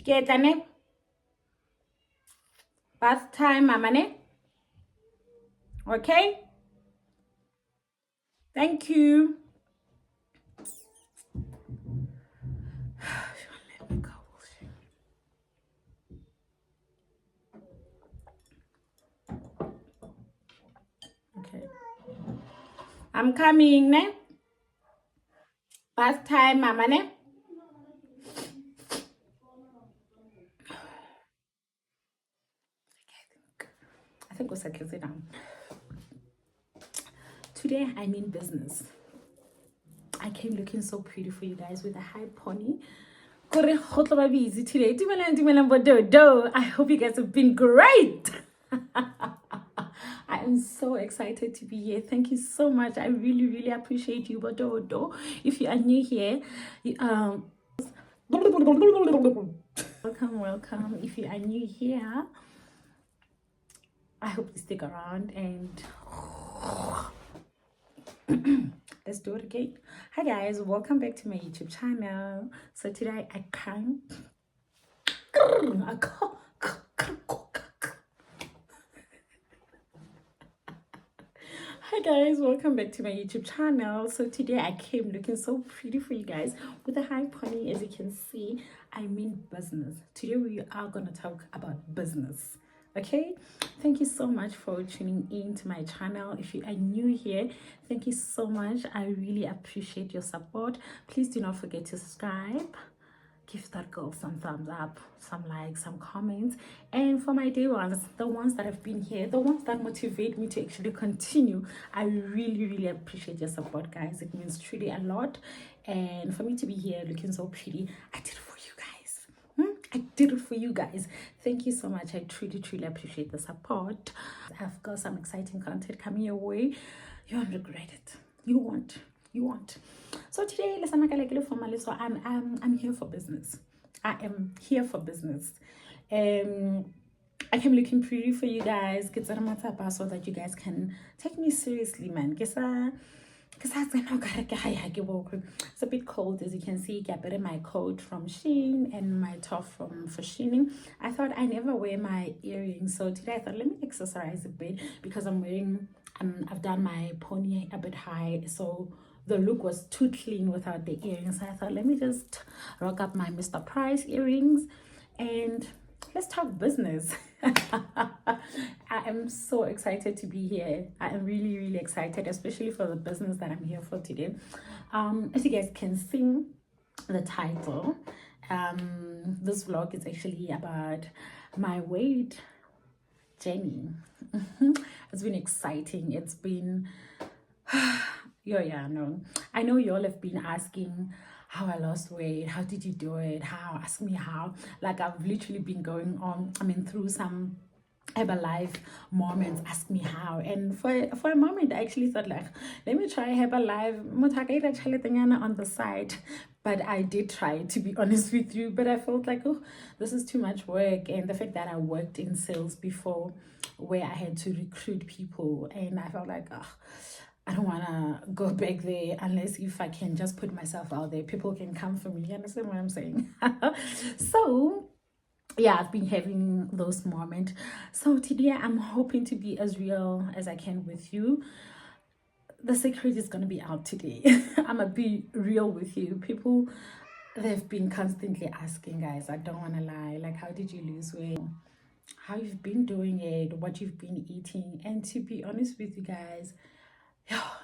Skietane. Bath time, mamane. Okay? Thank you. Let me go. Okay. I'm coming, ne? Bath time, mamane. I think we'll settle it down. Today, I'm in business. I came looking so pretty for you guys with a high pony. Today. I hope you guys have been great. I am so excited to be here. Thank you so much. I really, really appreciate you. If you are new here, welcome. If you are new here, I hope you stick around and let's do it again. Hi guys, welcome back to my YouTube channel. So today I can't. Hi guys, welcome back to my YouTube channel. So today I came looking so pretty for you guys with a high pony. As you can see, I mean business. Today we are going to talk about business. Okay, thank you so much for tuning in to my channel. If you are new here, thank you so much. I really appreciate your support. Please do not forget to subscribe. Give that girl some thumbs up, some likes, some comments. And for my day ones, the ones that have been here, the ones that motivate me to actually continue, I really, really appreciate your support, guys. It means truly a lot. And for me to be here looking so pretty, I did it for you guys. I did it for you guys. Thank you so much. I truly, truly appreciate the support. I've got some exciting content coming your way. You won't regret it. You won't. So today, I'm here for business. I am here for business. I came looking pretty for you guys. So that you guys can take me seriously, man. It's a bit cold, as you can see. I put my coat from Shein and my top from Shein. I thought I never wear my earrings, so today I thought let me accessorize a bit because I'm wearing. I've done my pony a bit high, so the look was too clean without the earrings. So I thought let me just rock up my Mr. Price earrings and let's talk business. I am so excited to be here. I am really, really excited, especially for the business that I'm here for today. As you guys can see the title, this vlog is actually about my weight journey. It's been exciting. It's been no. I know you all have been asking how I lost weight. How did you do it? How? Ask me how. Like I've literally been going on, through some Herbalife moments. Ask me how. And for a moment I actually thought like, let me try Herbalife on the side. But I did try, to be honest with you, but I felt like, oh, this is too much work. And the fact that I worked in sales before, where I had to recruit people, and I felt like, oh, I don't want to go back there unless if I can just put myself out there, people can come for me. You understand what I'm saying? So yeah, I've been having those moments. So today I'm hoping to be as real as I can with you. The secret is going to be out today. I'm going to be real with you. People, they've been constantly asking, guys, I don't want to lie, like, how did you lose weight? How you've been doing it, what you've been eating. And to be honest with you guys,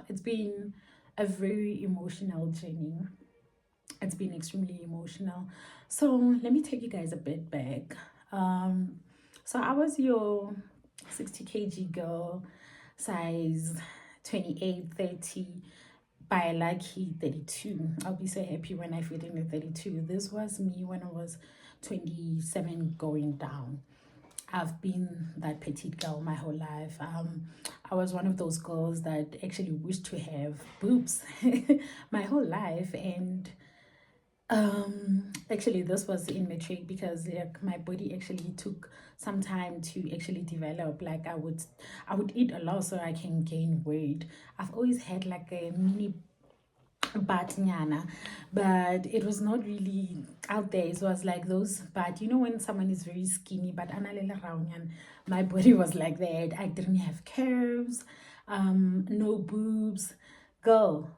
it's been a very emotional journey. It's been extremely emotional. So let me take you guys a bit back. So I was your 60 kg girl, size 28, 30, by lucky 32. I'll be so happy when I fit in the 32. This was me when I was 27 going down. I've been that petite girl my whole life. I was one of those girls that actually wished to have boobs my whole life. And actually this was in matric because like my body actually took some time to actually develop. Like I would eat a lot so I can gain weight. I've always had like a mini but nyana, but it was not really out there. It was like those, but you know when someone is very skinny but analele raunyan, my body was like that. I didn't have curves, no boobs, girl.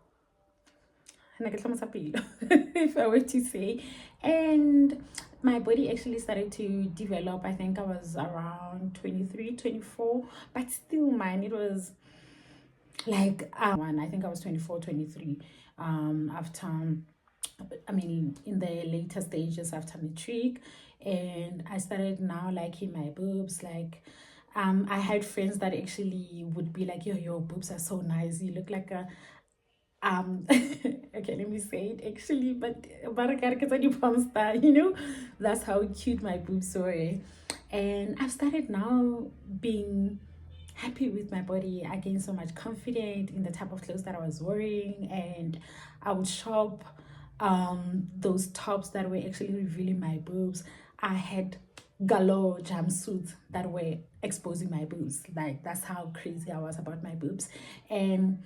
If I were to say. And my body actually started to develop. I think I was around 23, 24, but still mine, it was like one, I think I was 24, 23, after, I mean, in the later stages after matric. And I started now liking my boobs. Like, I had friends that actually would be like, yo, your boobs are so nice, you look like a okay, let me say it actually, but you know, that's how cute my boobs were. And I've started now being happy with my body. I gained so much confidence in the type of clothes that I was wearing, and I would shop those tops that were actually revealing my boobs. I had galore jumpsuits that were exposing my boobs. Like, that's how crazy I was about my boobs. And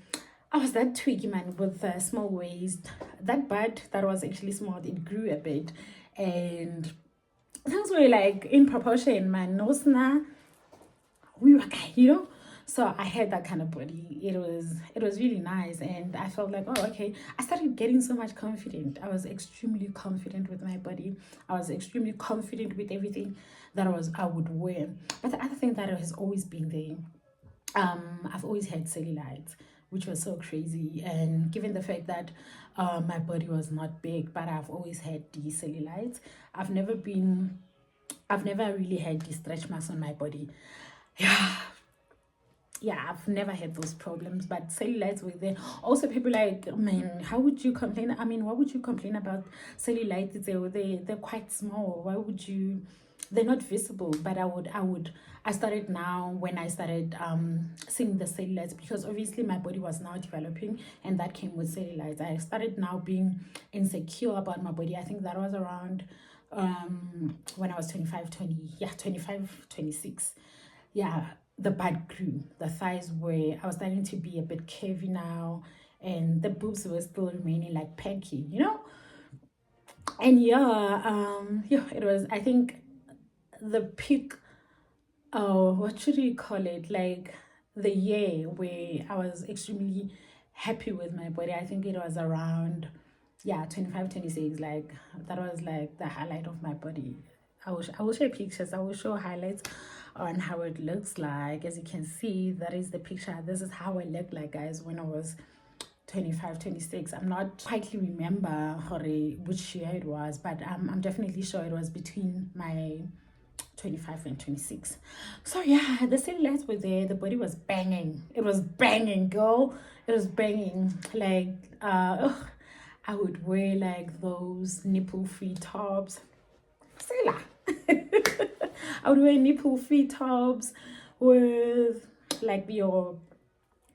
I was that twiggy man with a small waist. That butt that was actually small, it grew a bit, and things were like in proportion. Man, no sna, we were guy, you know. So I had that kind of body. It was really nice, and I felt like, oh, okay. I started getting so much confident. I was extremely confident with my body. I was extremely confident with everything that I would wear. But the other thing that has always been there, I've always had cellulite, which was so crazy. And given the fact that my body was not big, but I've always had the cellulite. I've never really had the stretch marks on my body. Yeah, I've never had those problems, but cellulites were there. Also, people like, man, how would you complain? I mean, why would you complain about cellulites? They're quite small. Why would you? They're not visible, but I started now when I started seeing the cellulites, because obviously my body was now developing, and that came with cellulites. I started now being insecure about my body. I think that was around when I was 25, 26. Yeah, the butt grew, the thighs were, I was starting to be a bit curvy now, and the boobs were still remaining like peggy, you know. And yeah, it was, I think, the peak, oh, what should we call it, like the year where I was extremely happy with my body. I think it was around, yeah, 25, 26. Like, that was like the highlight of my body. I will show pictures. I will show highlights on how it looks like. As you can see, that is the picture. This is how I looked like, guys, when I was 25, 26. I'm not quite remember which year it was, but I'm definitely sure it was between my 25 and 26. So yeah, the cellulites were there. The body was banging. It was banging, girl. It was banging. Like, I would wear like those nipple free tops. Sela. I would wear nipple free tops with like your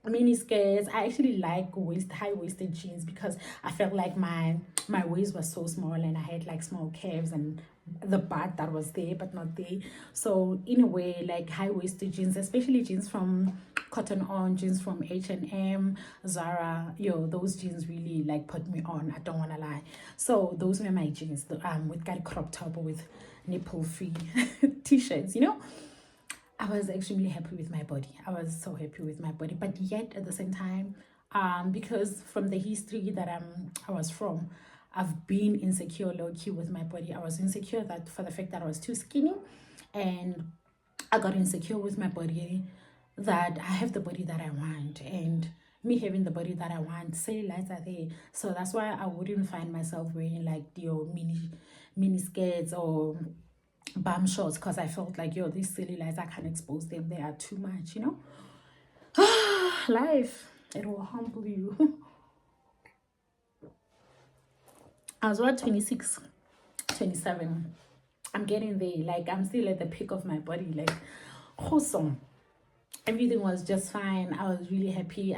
mini skirts. I actually like high waisted jeans, because I felt like my waist was so small, and I had like small calves and the butt that was there but not there. So in a way, like high waisted jeans, especially jeans from Cotton On, jeans from H&M, Zara, those jeans really like put me on, I don't want to lie. So those were my jeans, with got crop top or with nipple free t-shirts, you know. I was extremely happy with my body. I was so happy with my body, but yet at the same time, because from the history that I was from, I've been insecure low key with my body. I was insecure that for the fact that I was too skinny, and I got insecure with my body that I have the body that I want, and me having the body that I want, cellulites are there. So that's why I wouldn't find myself wearing like mini skirts or bum shorts, because I felt like, these cellulites, I can't expose them, they are too much, you know. Life, it will humble you. I was about 26, 27. I'm getting there. Like, I'm still at the peak of my body. Like, wholesome. Everything was just fine. I was really happy.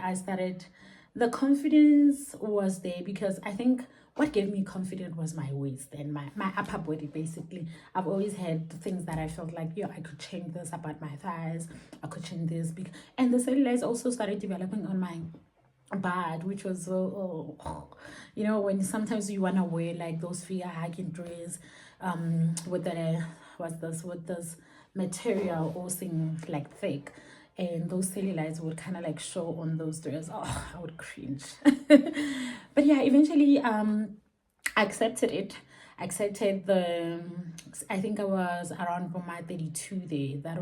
The confidence was there, because I think what gave me confidence was my waist and my upper body, basically. I've always had things that I felt like, I could change this about my thighs. I could change this. And the cellulites also started developing on my bad, which was you know, when sometimes you want to wear like those figure hugging dress with the with this material all seem like thick, and those cellulites would kind of like show on those dresses. Oh, I would cringe. But yeah, eventually I accepted it. Accepted the I think I was around my 32 there. That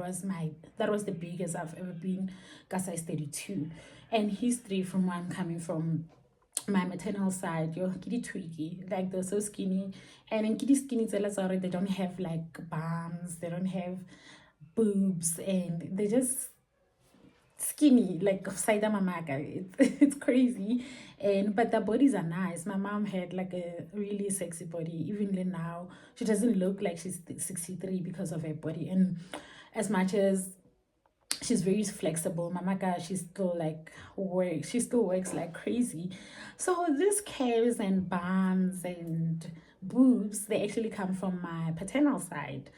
was the biggest I've ever been, size 32. And history from where I'm coming from, my maternal side, yo, kitty twiggy, like they're so skinny. And in kitty skinny sorry, they don't have like bums, they don't have boobs, and they just skinny, like Saida Mamaga. It's crazy. And but their bodies are nice. My mom had like a really sexy body. Even now, she doesn't look like she's 63 because of her body. And as much as she's very flexible, Mamaka, she still works like crazy. So these curves and bums and boobs, they actually come from my paternal side.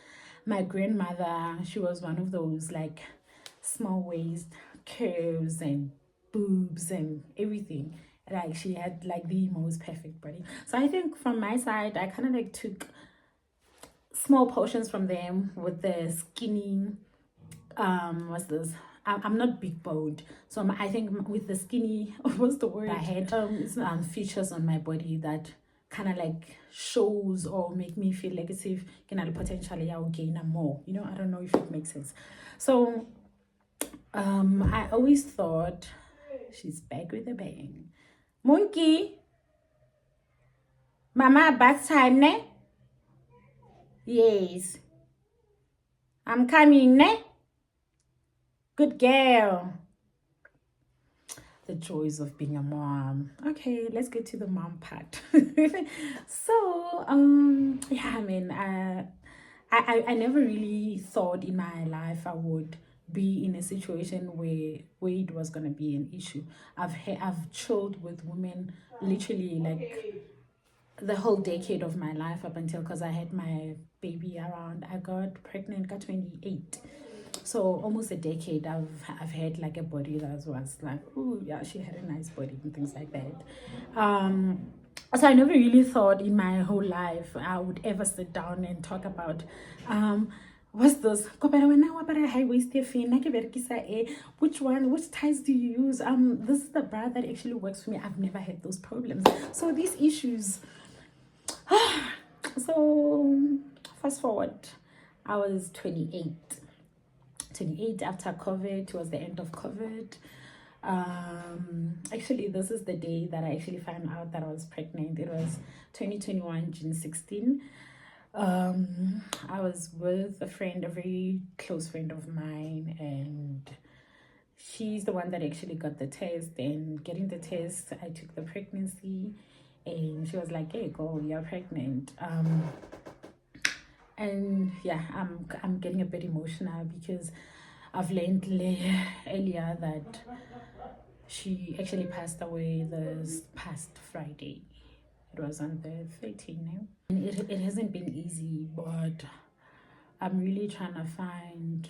My grandmother, she was one of those like small waist curves and boobs and everything. Like she had like the most perfect body. So I think from my side, I kind of like took small portions from them with the skinny what's this, I'm not big boned, so I think with the skinny what's the word I had features on my body that kind of like shows or make me feel like as if potentially I'll gain more, you know. I don't know if it makes sense. So I always thought, she's back with a bang. Monkey, mama, bath time, ne? Yes, I'm coming, ne? Good girl. The joys of being a mom. Okay, let's get to the mom part. So yeah, I mean, I never really thought in my life I would be in a situation where weight was gonna be an issue. I've chilled with women literally like the whole decade of my life up until, because I had my baby around, I got pregnant at 28. So almost a decade I've had like a body that was like, oh yeah, she had a nice body and things like that. So I never really thought in my whole life I would ever sit down and talk about what's this? Which ties do you use? This is the bra that actually works for me. I've never had those problems. So these issues. So fast forward, I was 28 after COVID, towards the end of COVID. Actually, this is the day that I actually found out that I was pregnant. It was 2021, June 16. I was with a friend, a very close friend of mine, and she's the one that actually got the test. And getting the test, I took the pregnancy, and she was like, hey girl, you're pregnant. And yeah, I'm getting a bit emotional because I've learned earlier that she actually passed away this past Friday. It was on the 13th now. And it hasn't been easy, but I'm really trying to find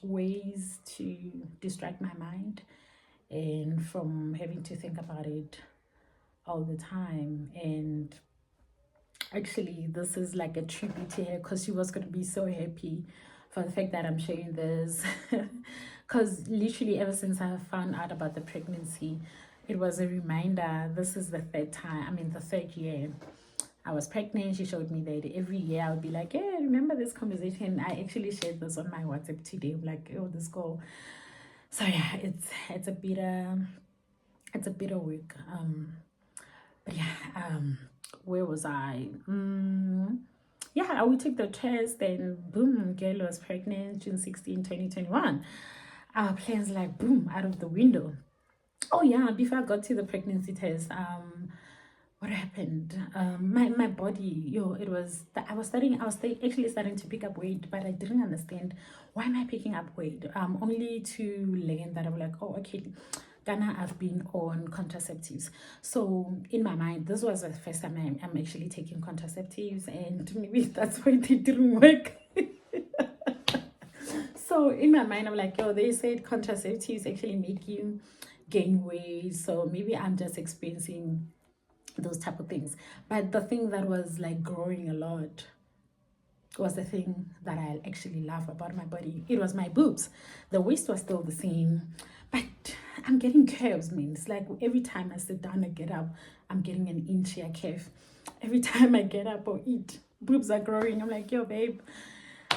ways to distract my mind and from having to think about it all the time. And actually, this is like a tribute to her, because she was going to be so happy for the fact that I'm sharing this. Because literally ever since I found out about the pregnancy, it was a reminder. This is the third year I was pregnant. She showed me that every year I would be like, yeah, remember this conversation? I actually shared this on my WhatsApp today. I'm like, oh, this girl. So yeah, it's a bit of work. But yeah, where was I? Yeah, we took the test, and boom, girl was pregnant, June 16, 2021. Our plans like boom out of the window. Oh yeah, before I got to the pregnancy test, what happened? My body, it was I was actually starting to pick up weight, but I didn't understand why am I picking up weight. Only to learn that I'm like, oh okay, Ghana, I've been on contraceptives. So in my mind, this was the first time I'm actually taking contraceptives, and maybe that's why they didn't work. So in my mind, I'm like, they said contraceptives actually make you gain weight, so maybe I'm just experiencing those type of things. But the thing that was like growing a lot was the thing that I actually love about my body. It was my boobs. The waist was still the same, but I'm getting curves, man. It's like every time I sit down and get up, I'm getting an inchier curve. Every time I get up or eat, boobs are growing. I'm like, yo, babe,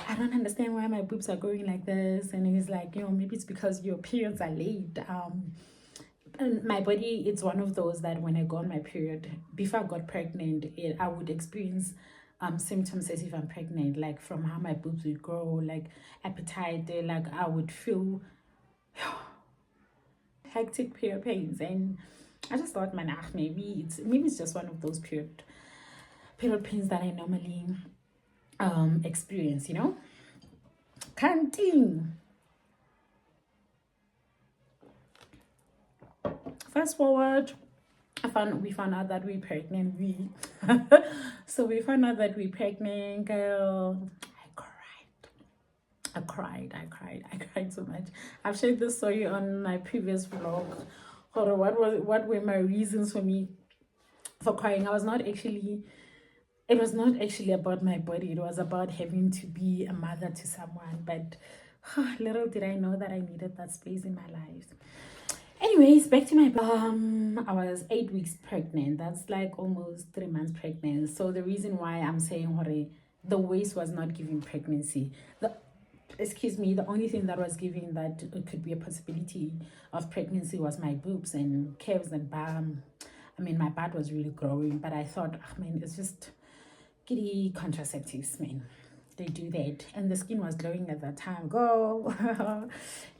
I don't understand why my boobs are growing like this. And he's like, maybe it's because your periods are late. And my body, it's one of those that when I go on my period, before I got pregnant, I would experience symptoms as if I'm pregnant, like from how my boobs would grow, like appetite, like I would feel hectic period pains. And I just thought, man, maybe it's just one of those period pains that I normally experience, Canteen. Fast forward, we found out that we're pregnant. So we found out that we're pregnant, girl. I cried so much. I've shared this story on my previous vlog. What were my reasons for crying? It was not actually about my body. It was about having to be a mother to someone. But little did I know that I needed that space in my life. Anyways, back to my I was 8 weeks pregnant. That's like almost 3 months pregnant. So the reason why I'm saying the waist was not giving pregnancy. The only thing that was giving that it could be a possibility of pregnancy was my boobs and calves and bum. I mean, my butt was really growing, but I thought, it's just kitty contraceptives, man. They do that. And the skin was glowing at that time. Go.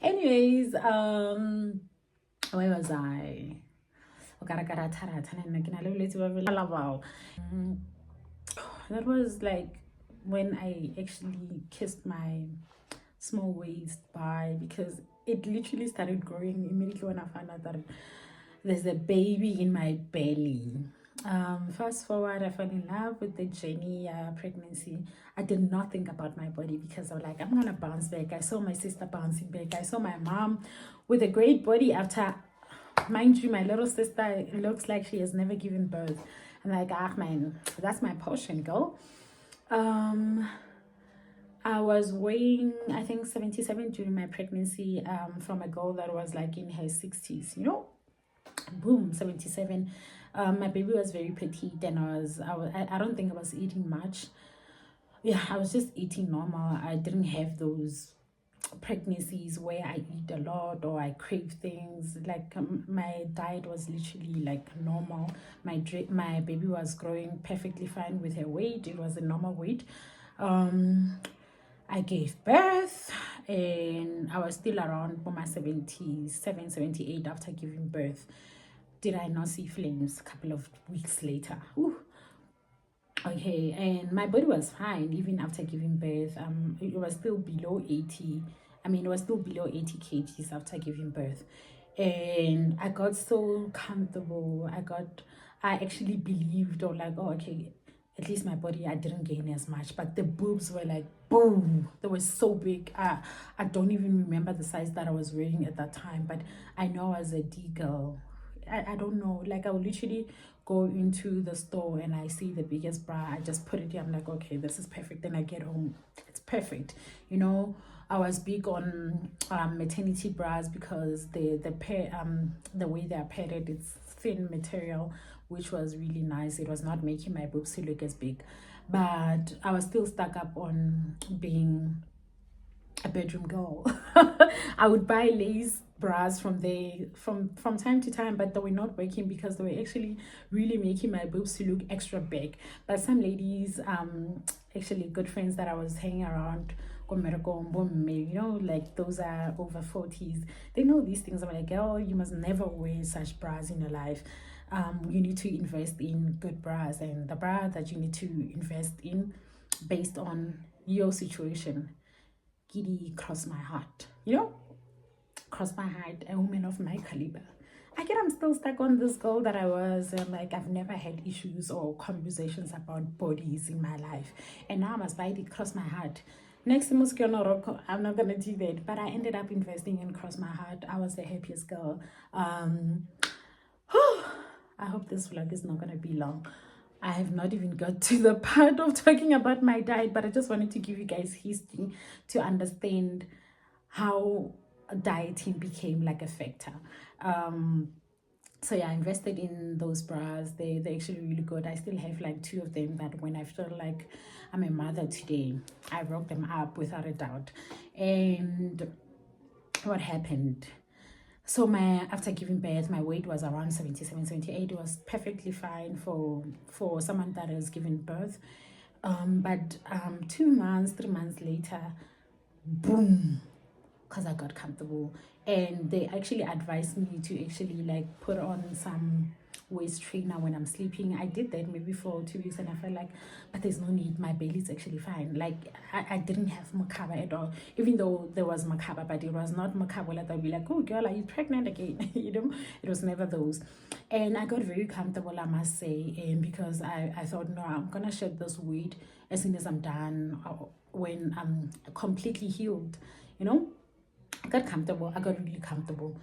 Anyways, where was I? That was like when I actually kissed my small waist by, because it literally started growing immediately when I found out that there's a baby in my belly. Fast forward, I fell in love with the journey, pregnancy. I did not think about my body because I was like, I'm gonna bounce back. I saw my sister bouncing back. I saw my mom with a great body after, mind you, my little sister looks like she has never given birth. I'm like, man, that's my portion, girl. I was weighing, I think 77 during my pregnancy, from a girl that was like in her 60s, boom, 77. My baby was very petite, and I don't think I was eating much. Yeah, I was just eating normal. I didn't have those pregnancies where I eat a lot or I crave things. Like my diet was literally like normal. My baby was growing perfectly fine with her weight. It was a normal weight. I gave birth and I was still around for my 77, 78 after giving birth. Did I not see flames a couple of weeks later? Ooh. Okay, and my body was fine even after giving birth. It was still below 80. It was still below 80 kgs after giving birth. And I got so comfortable. I actually believed, or like, oh, okay, at least my body, I didn't gain as much, but the boobs were like, boom, they were so big. I don't even remember the size that I was wearing at that time, but I know I was a D girl. I don't know, like I would literally go into the store and I see the biggest bra, I just put it here, I'm like, okay, this is perfect. Then I get home, it's perfect. I was big on maternity bras because the way they are padded, it's thin material, which was really nice. It was not making my boobs look as big, but I was still stuck up on being a bedroom girl. I would buy lace bras from time to time, but they were not working because they were actually really making my boobs look extra big. But some ladies, actually good friends that I was hanging around, like those are over 40s, they know these things. I'm like, girl, you must never wear such bras in your life. You need to invest in good bras, and the bra that you need to invest in based on your situation, giddy, cross my heart, cross my heart, a woman of my caliber. I'm still stuck on this girl that I was, and like I've never had issues or conversations about bodies in my life, and now I must fight it, cross my heart. next I'm not gonna do that. But I ended up investing and cross my heart. I was the happiest girl. I hope this vlog is not gonna be long. I have not even got to the part of talking about my diet, but I just wanted to give you guys history to understand how dieting became like a factor. So yeah, I invested in those bras. They're actually really good. I still have like 2 of them that when I feel like I'm a mother today, I rock them up without a doubt. And what happened? So after giving birth, my weight was around 77, 78. It was perfectly fine for someone that has given birth. But 2 months, 3 months later, boom, because I got comfortable. And they actually advised me to actually like put on some waist trainer when I'm sleeping. I did that maybe for 2 weeks and I felt like, but there's no need. My belly's actually fine. Like I didn't have makaba at all, even though there was makaba, but it was not makaba like I'd be like, oh girl, are you pregnant again? You know, it was never those. And I got very comfortable, I must say, and because I thought, no, I'm gonna shed this weight as soon as I'm done, when I'm completely healed, you know. I got comfortable. I got really comfortable.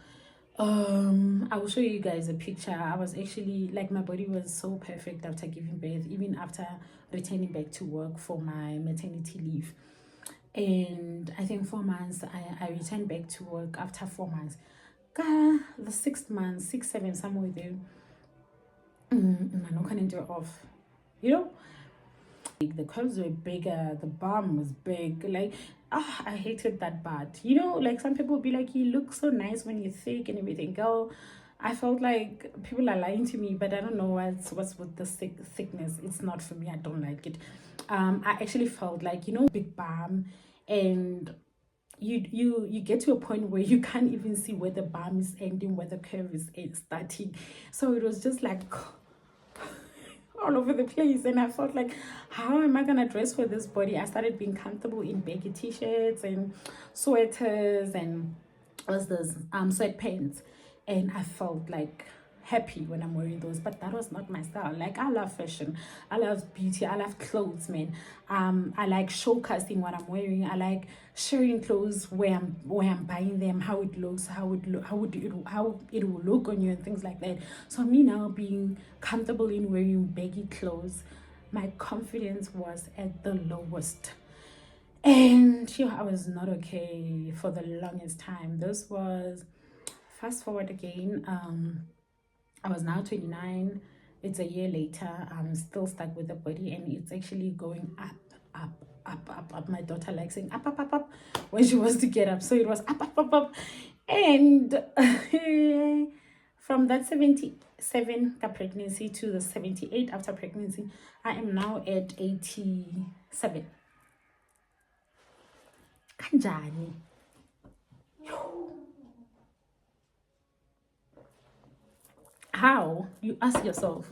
I will show you guys a picture. I was actually like, my body was so perfect after giving birth, even after returning back to work for my maternity leave. And I think 4 months, I returned back to work after 4 months. The 6th month, 6, 7, somewhere there. I'm not gonna do it off. You know, the curves were bigger, the bum was big. Like, I hated that part. You know, like some people be like, you look so nice when you're thick and everything. Girl, I felt like people are lying to me, but I don't know what's with the thickness. It's not for me. I don't like it. I actually felt like, you know, big bum, and you get to a point where you can't even see where the bum is ending, where the curve is starting. So it was just like all over the place, and I felt like, how am I gonna dress for this body? I started being comfortable in baggy t-shirts and sweaters and what's this sweatpants, and I felt like happy when I'm wearing those. But that was not my style. Like, I love fashion, I love beauty, I love clothes, man. I like showcasing what I'm wearing. I like sharing clothes where I'm buying them, how it looks, how it will look on you and things like that. So me now being comfortable in wearing baggy clothes, my confidence was at the lowest. And I was not okay for the longest time. This was, fast forward again, I was now 29. It's a year later. I'm still stuck with the body, and it's actually going up, up, up, up, up. My daughter likes saying up, up, up, up when she wants to get up. So it was up, up, up, up. And from that 77 pregnancy to the 78 after pregnancy, I am now at 87. Kanjani. How? You ask yourself.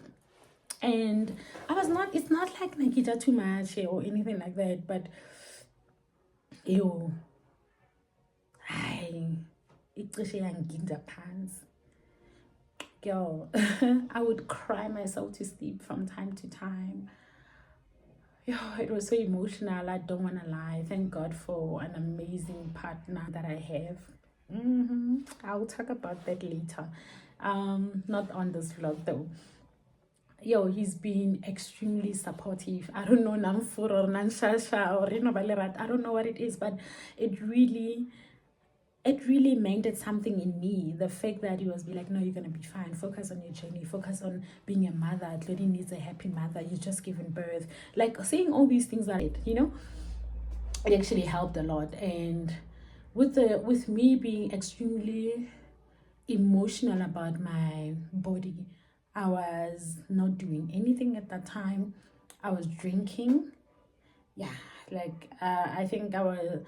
And it's not like Nikita too much or anything like that, but ew, it's pants. Girl, I would cry myself to sleep from time to time. It was so emotional. I don't want to lie. Thank God for an amazing partner that I have. I'll talk about that later. Not on this vlog though. He's been extremely supportive. I don't know Namfur or Nanshasha or I don't know what it is, but it really mended something in me. The fact that he was like, no, you're gonna be fine. Focus on your journey. Focus on being a mother. Lady needs a happy mother. You just given birth. Like saying all these things that it actually helped a lot. And with me being extremely emotional about my body, I was not doing anything at that time. I was drinking. I think I was,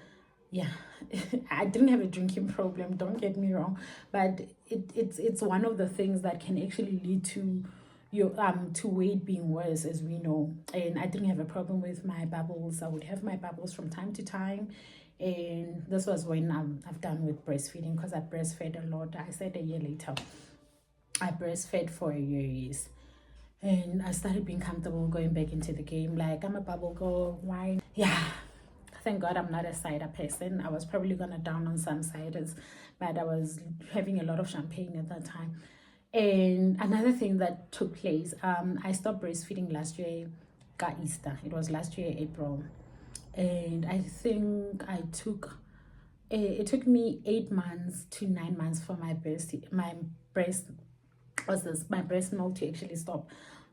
I didn't have a drinking problem, don't get me wrong, but it's one of the things that can actually lead to your to weight being worse, as we know. And I didn't have a problem with my bubbles. I would have my bubbles from time to time, and this was when I've done with breastfeeding, because I breastfed a lot. I said a year later, I breastfed for a year, yes. And I started being comfortable going back into the game. Like, I'm a bubble girl, wine. Yeah, thank God I'm not a cider person. I was probably gonna down on some ciders, but I was having a lot of champagne at that time. And another thing that took place, I stopped breastfeeding last year, got Easter. It was last year, April. And I think it took me 8 months to 9 months for my breast milk to actually stop.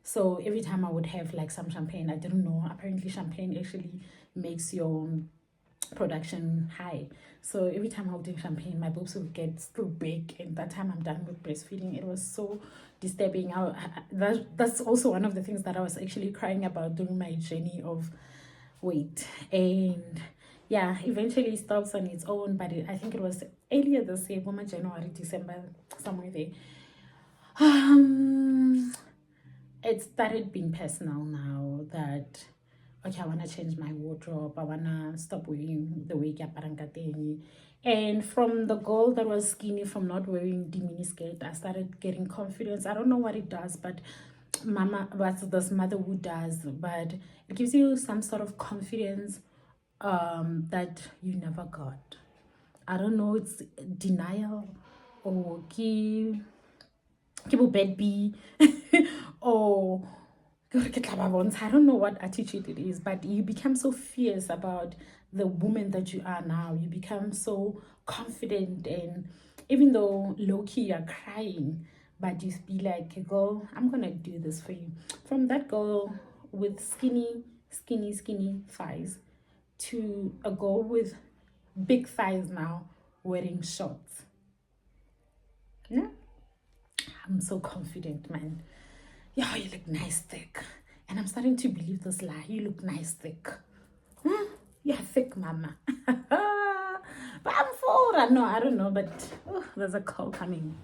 So every time I would have like some champagne, I didn't know, apparently champagne actually makes your production high. So every time I would drink champagne, my boobs would get still big, and that time I'm done with breastfeeding. It was so disturbing. That's also one of the things that I was actually crying about during my journey of weight. And yeah, eventually it stops on its own, but I think it was earlier this year, January, December, somewhere there. It started being personal now that, okay, I want to change my wardrobe. I want to stop wearing the way Kaparangateni. And from the girl that was skinny, from not wearing the mini skirt, I started getting confidence. I don't know what it does, but what this motherhood does, but it gives you some sort of confidence that you never got. I don't know, it's denial or bad B or I don't know what attitude it is, but you become so fierce about the woman that you are now. You become so confident, and even though low-key you're crying, but you be like, girl, I'm gonna do this for you. From that girl with skinny thighs to a girl with big thighs now wearing shorts. Yeah, I'm so confident, man. Yeah, you look nice thick. And I'm starting to believe this lie. You look nice thick. Huh? You're thick, mama. But I'm full. No, I don't know, but there's a call coming.